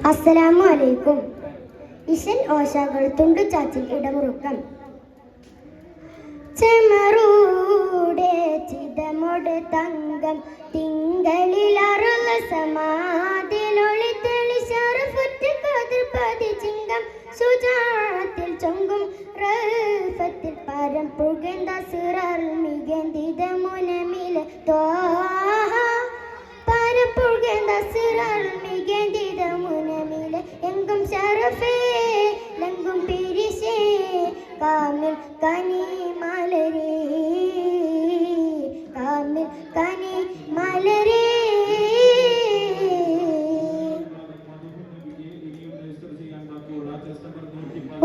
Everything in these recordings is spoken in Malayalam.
അസ്സലാമു അലൈക്കും. ഇശൽ ഓശകൾ തുണ്ടു ചാച്ചിൽ ഇടമുറുക്കം. ചെമറൂടെ ചിതമൊട് തങ്കം തിങ്കളിൽ അറുള സമാധിലൊളി തെളിശറഫുറ്റ് കതിർ പതിചിങ്കം സുജാത്തിൽ ചൊങ്കും റഫത്തിൽ പരം പുകന്ത സിറൽ മികന്തിത മുനമിലെ ത്വാഹ പരം പുകന്ത സിറൽ മികന്തിത മുനമിലെ എങ്കും ശറഫേ ലങ്കും പിരിശേ കാമിൽ കനി മലരേ കാമിൽ കനി മലരേ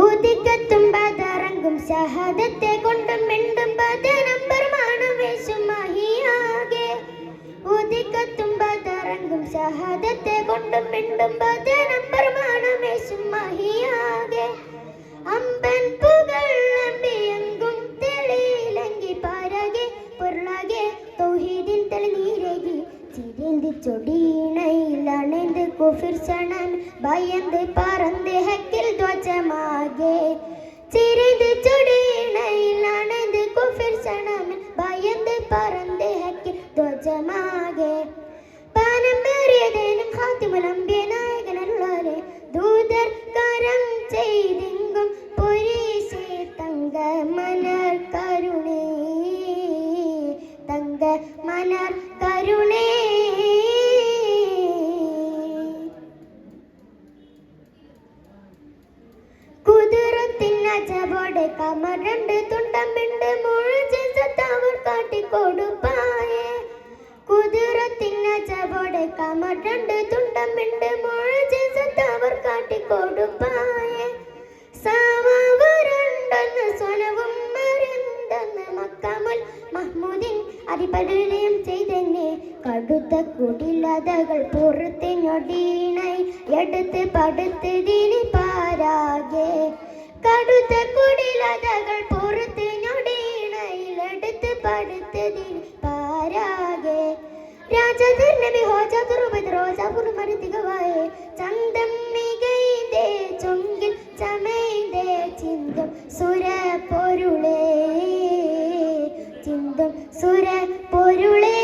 ഉദിക്കത്തും ബദറങ്കും ഷഹാദത്തെ കൊണ്ടും മിണ്ടും ബദനം പരമാണു വേശും മഹിയാകെ ഉദിക്കത്തും ബദറങ്കും ഷഹാദത്തെ കൊണ്ടും മിണ്ടും ബദനം പരമാണു വേശും മഹിയാകെ അമ്പൻ പുകൾ അമ്പിയങ്കും തെളിയിലങ്കി പാരകെ പൊരുളാകെ തൗഹീദിൻ തെളിനീരകി ചിരിന്തി ചൊടിയിണയിലണൈந்து കുഫിർ സണൻ ഭയந்து പറந்து ഹക്കിൽ ധ്വജമാകെ ചിരിന്തി ചൊടിയിണയിലണൈந்து കുഫിർ സണൻ ഭയந்து പറந்து ഹക്കിൽ ധ്വജമാകെ പാനമേറിയതേനും ഖാതിമുൽ അംബിയ നായകനരുളാലെ ദൂതർ കരം ചെയ്തിങ്കും പുരീശേ തങ്ക മനർ കരുണേ തങ്ക മനർ കരുണേ കുതിരത്തിനജബോടെ കമർ രണ്ട് തുണ്ടമിണ്ട് മുഴുജിസത്തവർ കാട്ടിക്കൊടുപ്പായേ കുതിരത്തിനജബോടെ കമർ രണ്ട് തുണ്ടമിണ്ട് മുഴുജിസത്തവർ കാട്ടിക്കൊടുപ്പായേ സാവരണ്ടെന്ന് സ്വനവും മറിന്തെന്ന് മക്കാമുൽ മഹ്മൂദിൻ അരിപരിലയം ചെയ്തെന്നെ കടുത്ത കുടിലതകൾ പുറത്തിനൊടീണായി എടുത്ത് പടുത്ത് ദിനി പാരാകെ കടുത്ത കുടിലതകൾ പുറത്തിനൊടീണായി എടുത്ത് പടുത്ത് ദിനി പാരാകെ രാജധർ നബി ഹോജതുറുബദ് റോജാപുർ മരുതികവായേ ചന്തം മികൈതേ ചൊങ്കിൽ ചമൈതേ ചിന്തും സുര പൊരുളേ ചിന്തും സുര പൊരുളേ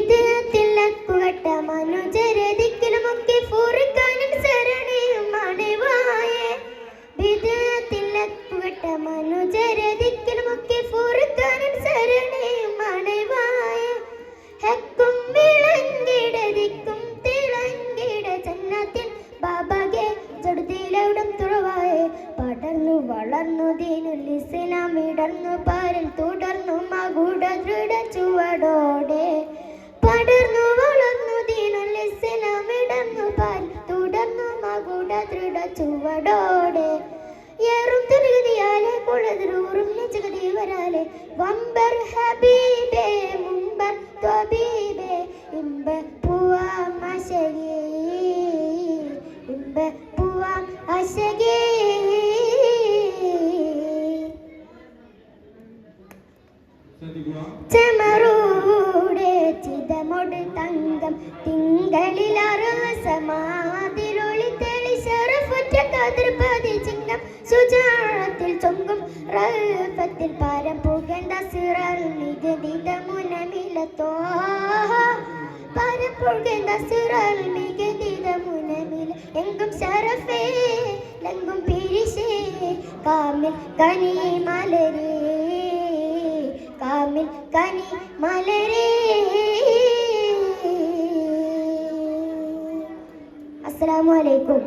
ഭിതത്തിലക്കുവട്ട മനുജരതിക്കലുമൊക്കെ ഫുർഖാനും ശരണയും അണിവായേ ഭിതത്തിലക്കുവട്ട മനുജരതിക്കലുമൊക്കെ ഫുർഖാനും ശരണയും അണിവായേ ഹക്കും വിളങ്കിടതിക്കും തിളങ്കിട ജന്നത്തിൽ ബാബാകെ ജടുതിയിലവിടം തുറവായേ പടർന്നു വളർന്നു ദീനുൽ ഇസ്ലാം ഇടർന്നു പാരിൽ തുടർന്നു മകുട ദൃഢ ചുവടോടെ പടർന്നു വളർന്നു ദീനുൽ ഇസ്ലാം ഇടർന്നു പാരിൽ തുടർന്നു മകുട ദൃഢ ചുവടോടെ ഏറും തുരുതിയാലെ കുളതിരൂറും നിജഗതി വരാലെ വമ്പർ ഹബീബേ മുമ്പർ ത്വബീബേ ഇമ്പ പൂവാം അശകേ ഇമ്പ പൂവാം അശകേ ചെമറൂടെ ചിതമൊട് തങ്കം തിങ്കളിൽ അറുള സമാധിലൊളി തെളിശറഫുറ്റ കതിർ പതിചിങ്കം സുജാത്തിൽ ചൊങ്കും റഫത്തിൽ പരം പുകന്ത സിറൽ മികന്തിത മുനമിലെ ത്വാഹ പരം പുകന്ത സിറൽ മികന്തിത മുനമിലെ എങ്കും ശറഫേ ലങ്കും പിരിശേ കാമിൽ കനി മലരേ കാമിൽ കനി മലരേ. അസ്സലാമു അലൈക്കും.